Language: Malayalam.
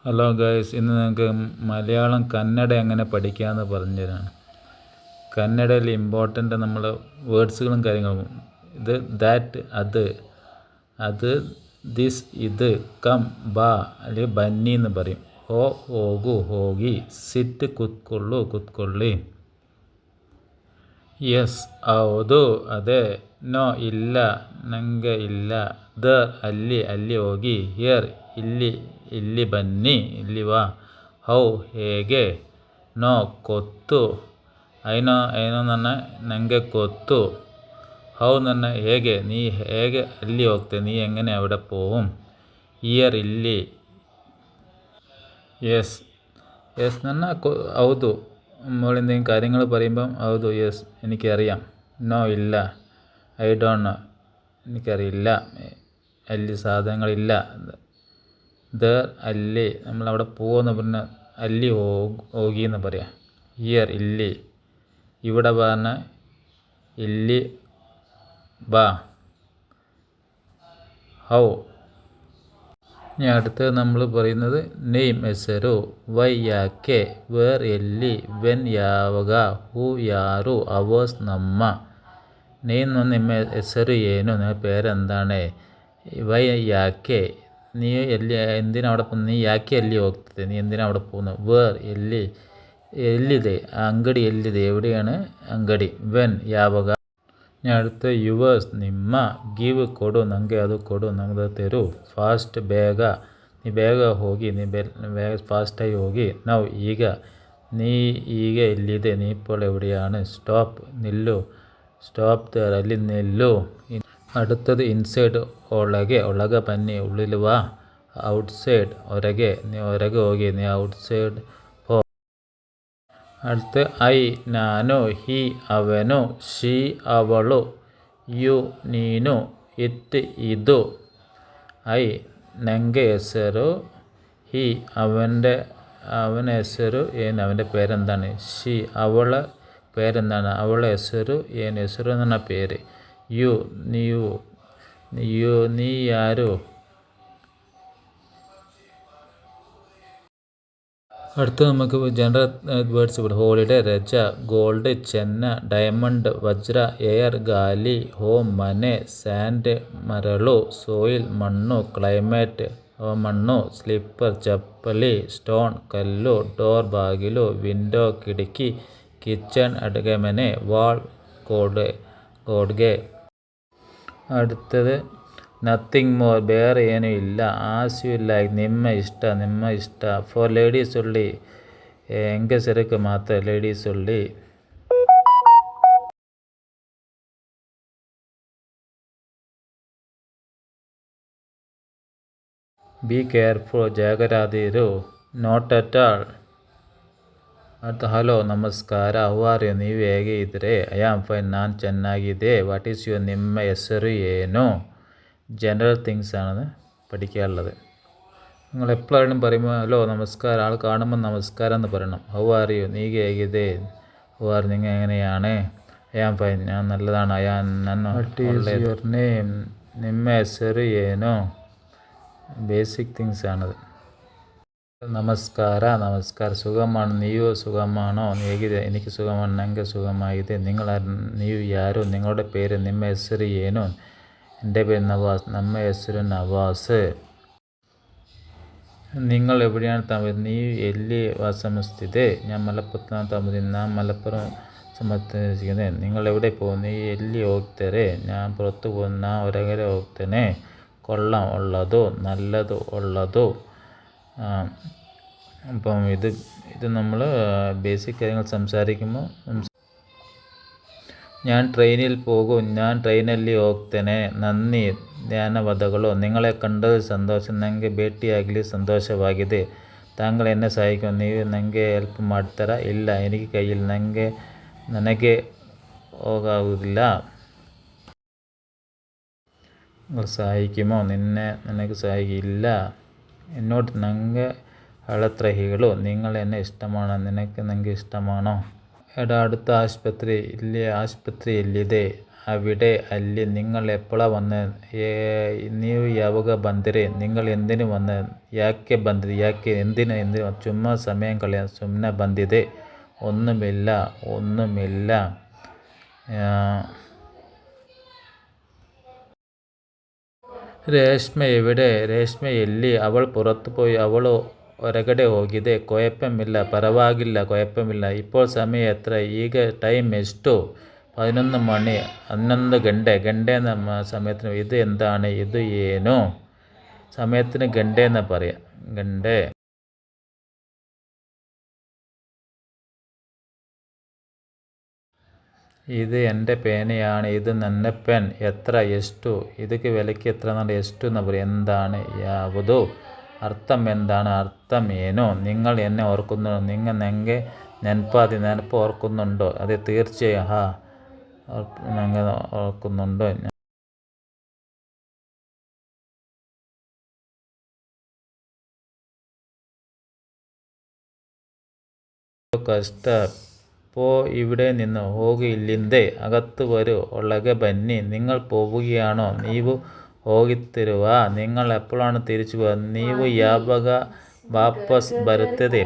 ഹലോ ഗൈസ്, ഇന്ന് നിങ്ങൾക്ക് മലയാളം കന്നഡ എങ്ങനെ പഠിക്കാമെന്ന് പറഞ്ഞുതരാണ്. കന്നഡയിൽ ഇമ്പോർട്ടൻ്റ് നമ്മൾ വേർഡ്സുകളും കാര്യങ്ങളും ഇത് ദാറ്റ് അത് ദിസ് ഇത് കം ബാ അല്ലെങ്കിൽ ബന്നി എന്ന് പറയും. ഹോ ഹോഗു ഹോಗಿ, സിറ്റ് കുത്ಕೊಳ್ಳി. യെസ് ಹೌದು ಅದೇ, ನೋ ಇಲ್ಲ ನನಗೆ ಇಲ್ಲ, ದರ್ ಅಲ್ಲಿ ಹೋಗಿ, ಹಿಯರ್ ಇಲ್ಲಿ ಬನ್ನಿ ಇಲ್ಲಿ ವಾ, ಹೌ ಹೇಗೆ, ನೋ ಗೊತ್ತು, ಐನೋ ನನ್ನ ನನಗೆ ಗೊತ್ತು, ಹೌ ನನ್ನ ಹೇಗೆ നീ ಹೇಗೆ ಅಲ್ಲಿ ಹೋಗ್ತೆ നീ എങ്ങനെ അവിടെ പോവും, ಹಿಯರ್ ಇಲ್ಲಿ, യെസ് എന്ന് പറഞ്ഞാൽ ಹೌದು, നമ്മളെന്തെങ്കിലും കാര്യങ്ങൾ പറയുമ്പം ഹൗദു യെസ് എനിക്കറിയാം, നോ ഇല്ല ഐ ഡോണ്ട് നോ എനിക്കറിയില്ല, അല്ലി സാധനങ്ങളില്ല, ദർ അല്ലി നമ്മളവിടെ പോകുമെന്ന് പറഞ്ഞാൽ അല്ലി ಹೋಗಿ എന്ന് പറയാം, ഹിയർ ഇല്ലി ഇവിടെ പറഞ്ഞാൽ ഇല്ലി ബാ, ഹൗ. ഇനി അടുത്തത് നമ്മൾ പറയുന്നത് നെയിം ಹೆಸರು, ವೈ ಯಾಕೆ, ವೇರ್ ಎಲ್ಲಿ, ವೆನ್ ಯಾವಾಗ, ಹೂ ಯಾರು, ಅವೇರ್ಸ್ ನಮ್ಮ. നെയിം എന്ന് പറഞ്ഞാൽ ನಿಮ್ಮ ಹೆಸರು ಏನು, നിങ്ങളുടെ പേരെന്താണ്, ವೈ ಯಾಕೆ നീ എന്തിനാ അവിടെ പോകുന്നത്, നീ ಯಾಕೆ ಎಲ್ಲಿ ಹೋಗ್ತದೆ നീ എന്തിനാ അവിടെ പോകുന്നത്, വേർ എല്ലിದೆ ಅಂಗಡಿ ಎಲ್ಲಿದೆ എവിടെയാണ് ಅಂಗಡಿ, ವೆನ್ ಯಾವಾಗ. ഞാൻ അടുത്ത യുവേഴ്സ് ನಿಮ್ಮ, ഗിവ് ಕೊಡು ನನಗೆ ಅದು ಕೊಡು ನಮ್ಗೆ ತರು, ಫಾಸ್ಟ್ ಬೇಗ നീ ಬೇಗ ಹೋಗಿ നീ ಬೇಗ ಫಾಸ್ಟಾಗಿ ಹೋಗಿ, ನೌ ಈಗ നീ ಈಗ ಎಲ್ಲಿದೆ നീ ഇപ്പോൾ എവിടെയാണ്, സ്റ്റോപ്പ് നില്ലു, സ്റ്റോപ്പ് ദർ ಅಲ್ಲಿ ನಿಲ್ಲು. അടുത്തത് ഇൻസൈഡ് ಒಳಗೆ ಬನ್ನಿ ഉള്ളിൽ വാ, ഔട്ട്സൈഡ് ಹೊರಗೆ നീ ಹೊರಗೆ ಹೋಗಿ നീ ഔട്ട്സൈഡ് പോ. അടുത്ത് ഐ ನಾನು, ഹി ಅವನು, ಶಿ ಅವಳು, ಯು ನೀನು, ಇಟ್ ಇದು. ഐ ನನಗೆ ಹೆಸರು, ഹി അവನ ಹೆಸರು ಏನು അവൻ്റെ പേരെന്താണ്, ಶಿ അവളെ പേരെന്താണ് അവളെ ಹೆಸರು ಏನು ಹೆಸರು ನನ್ನ പേര്, ಯು നീ ಯಾರು. അടുത്ത് നമുക്ക് ജനറൽ വേർഡ്സ് ഇവിടെ ഹോളിഡേ രജ, ഗോൾഡ് ചെന്ന, ഡയമണ്ട് വജ്ര, എയർ ഗാലി, ഹോം മನೆ, ಸ್ಯಾಂಡ್ മരളു, സോയിൽ മണ്ണു, ക്ലൈമറ്റ് മಣ್ಣು, സ്ലിപ്പർ ಚಪ್ಪಲಿ, സ്റ്റോൺ കല്ലു, ഡോർ ಬಾಗಿಲು, ವಿಂಡೋ ಕಿಟಕಿ, കിച്ചൺ ಅಡುಗೆ ಮನೆ, ವಾಲ್ ಗೋಡೆ. അടുത്തത് നത്തിങ് മോർ ಬೇರೆ ಏನೂ ಇಲ್ಲ, ಆಸ್ ಯು ಲೈಕ್ ನಿಮ್ಮ ಇಷ್ಟ, ಫಾರ್ ಲೇಡೀಸ್ only ಹೆಂಗಸರಿಗೆ ಮಾತ್ರ, ಲೇಡೀಸ್ only. ಬಿ ಕೇರ್ಫುಲ್ ಜಾಗರಾದಿರು, ನಾಟ್ ಅಟ್ ಆಲ್. അടുത്ത ഹലോ നമസ്കാര, ಹೌ ಆರ್ ಯು ನೀವು ಹೇಗೆ ಇದ್ದೀರಿ, ಐ ಆಮ್ ಫೈನ್ ನಾನು ಚೆನ್ನಾಗಿದೆ, വാട്ട് ഈസ് യുവർ ನಿಮ್ಮ ಹೆಸರು ಏನು. ജനറൽ തിങ്സ് ആണ് പഠിക്കാനുള്ളത്. നിങ്ങൾ എപ്പോഴാണെങ്കിലും പറയുമ്പോൾ ഹലോ നമസ്കാരം, ആൾ കാണുമ്പോൾ നമസ്കാരം എന്ന് പറയണം. ഹൗ ആർ യു നീ ಹೇಗಿದೆ, ഹൗ ആർ നിങ്ങൾ എങ്ങനെയാണ്, ഐ ആം ഫൈൻ ഞാൻ നല്ലതാണ്, ഐ ആം യുവർ നെയിം ನಿಮ್ಮ ಹೆಸರು ಏನು. ബേസിക് തിങ്സ് ആണത്. നമസ്കാര സുഖമാണ്, നീയോ സുഖമാണോ, ಹೇಗಿದೆ എനിക്ക് സുഖമാണ്, ನನಗೆ സുഖമാಗಿದೆ, ನೀವು ಯಾರು നിങ്ങളുടെ പേര്, ನಿಮ್ಮ ಹೆಸರು ಏನು, എൻ്റെ പേര് നവാസ്, ನಮ್ಮ ಹೆಸರು നവാസ്. നിങ്ങൾ എവിടെയാണ് താമസിക്കുന്നത്, നീ എಲ್ಲಿ വാസമസ്തിದೆ, ഞാൻ മലപ്പുറത്താണ് താമസിക്കുന്നത്, ഞാൻ മലപ്പുറം താമസിക്കുന്നത്. നിങ്ങൾ എവിടെ പോകും, നീ ಎಲ್ಲಿ ಹೋಗ್ತಾರೆ, ഞാൻ പുറത്ത് പോകുന്നു, ഞാൻ ಹೊರಗಡೆ ಹೋಗ್ತೇನೆ. കൊള്ളാം ഉള്ളതു, നല്ലത് ഉള്ളതു. അപ്പം ഇത് നമ്മൾ ബേസിക് കാര്യങ്ങൾ സംസാരിക്കുമ്പോൾ ഞാൻ ട്രെയിനിൽ പോകും, ഞാൻ ಟ್ರೈನಲ್ಲಿ ಹೋಗ್ತೇನೆ. നന്ദി, ಧನ್ಯವಾದಗಳು, നിങ്ങളെ കണ്ടത് സന്തോഷം, ನನಗೆ ಭೇಟಿಯಾಗಲಿ ಸಂತೋಷವಾಗಿದೆ. താങ്കൾ എന്നെ സഹായിക്കും, ನೀವು ನನಗೆ ಹೆಲ್ಪ್ ಮಾಡ್ತೀರಾ, ಇಲ್ಲ എനിക്ക് കയ്യിൽ, ನನಗೆ ಹೋಗಾಗುವುದಿಲ್ಲ. നിങ്ങൾ സഹായിക്കുമോ, നിനക്ക് സഹായിക്കില്ല. എന്നോട് ನನಗೆ ಹಳತ್ರ ಹೇಳು, നിങ്ങൾ എന്നെ ഇഷ്ടമാണോ, ನನಗೆ ഇഷ്ടമാണോ. അടുത്ത ആശുപത്രി എಲ್ಲಿದೆ, അവിടെ. ಅಲ್ಲಿ. നിങ്ങൾ എപ്പോഴാ വന്നത്? ನೀವು ಯಾವಾಗ ಬಂದಿರಿ? നിങ്ങൾ എന്തിനു വന്നത്? ಯಾಕೆ ಬಂದ್ರಿ? ಯಾಕೆ എന്തിനു? ചുമ്മാ സമയം കളയാൻ ಸುಮ್ಮನೆ ಬಂದಿದೆ. ഒന്നുമില്ല. ರೇಷ್ಮೆ ಎവിടെ? ರೇಷ್ಮೆ ಎಲ್ಲಿ? ಅವಳು പുറത്തു പോയി. ಅವಳು ಹೊರಗಡೆ ಹೋಗಿದೆ. കുഴപ്പമില്ല. ಪರವಾಗಿಲ್ಲ. കുഴപ്പമില്ല. ഇപ്പോൾ സമയം എത്ര? ಈಗ ടൈം ಎಷ್ಟು? 11 മണി. 11 ಗಂಟೆ. ഗಂಟೆയെന്ന സമയത്തിന് ഇത് എന്താണ്? ഇത് ಏನು? സമയത്തിന് ഗಂಟೆയെന്ന് പറയാം. ഗಂಟೆ. ഇത് എൻ്റെ പേനയാണ്. ഇത് ನನ್ನ പെൻ. എത്ര? ಎಷ್ಟು? ಇದಕ್ಕೆ വിലയ്ക്ക് എത്ര എന്നാണ് ಎಷ್ಟು എന്ന് പറയും. എന്താണ്? ಯಾವುದು? അർത്ഥം എന്താണ്? അർത്ഥം ಏನು? നിങ്ങൾ എന്നെ ഓർക്കുന്നുണ്ടോ? നിങ്ങൾ ನನಗೆ ನೆನಪು ഓർക്കുന്നുണ്ടോ? അതെ, തീർച്ചയായും. ഞങ്ങൾ ഓർക്കുന്നുണ്ടോ? കഷ്ട. പോ ഇവിടെ നിന്ന്. ಹೋಗು ಇಲ್ಲಿಂದ. അകത്ത് വരൂ. ಒಳಗೆ ಬನ್ನಿ. നിങ്ങൾ പോവുകയാണോ? ನೀವು ಹೋಗುತ್ತಿರುವ. നിങ്ങൾ എപ്പോഴാണ് തിരിച്ചു പോകുന്നത്? ನೀವು ಯಾವಾಗ ವಾಪಸ್ ಬರುತ್ತದೆ?